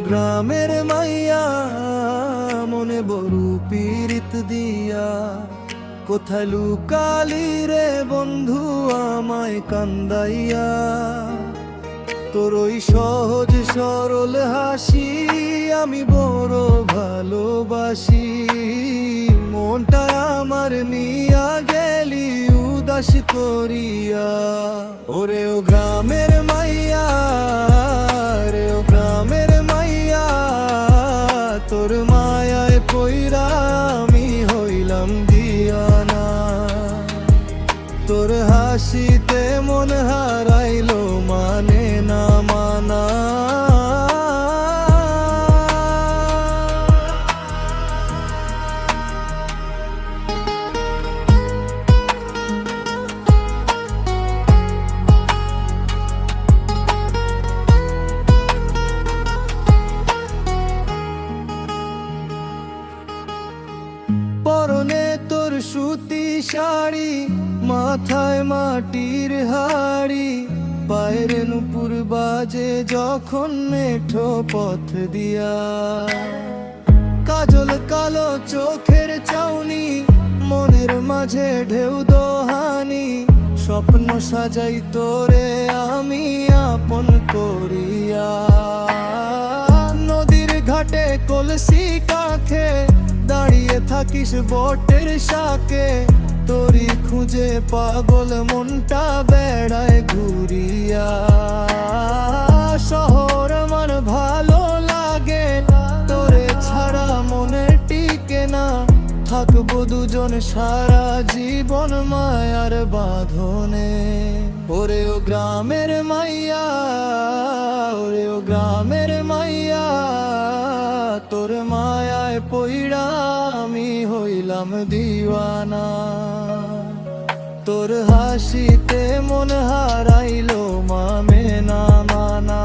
গ্রামের মাইয়া মনে বড় পীড়িত দিয়া, কোথায় লুকালি রে বন্ধু আমায় কান্দাইয়া। তোর ওই সহজ সরল হাসি আমি বড় ভালোবাসি, মনটা আমার নিয়া গেলি উদাস করিয়া। ওরে ও গ্রামের মাইয়া, রে ও গ্রামের মাইয়া, তোর মায়ায় পইরা আমি হইলাম দিওয়ানা। তোর হাসিতে মন হারাইলো মানে না মানা। পরনে তোর সুতি শাড়ি, মাথায় মাটির হাড়ি, পায়ের নুপুর বাজে যখন মেঠো পথ দিয়া। কাজল কালো চোখের চাউনি, মনের মাঝে ঢেউ দোহানি, স্বপ্ন সাজাই তোরে আমি আপন করিয়া। নদীর ঘাটে কলসি কাঁখে দাঁড়িয়ে থাকিস বটের শাকে, তোরি খুঁজে পাগল মনটা বেড়ায় ঘুরিয়া। শহর আমার ভালো লাগে, তোরে ছাড়া মনে টিকে না, থাকবো দুজন সারা জীবন মায়ার বাঁধনে। ওরে ও গ্রামের মাইয়া, ওরে ও গ্রামের মাইয়া, তোর মায়ায় পইড়া আমি হইলাম দিওয়ানা। তোর হাসিতে মন হারাইলো মানে না মানা।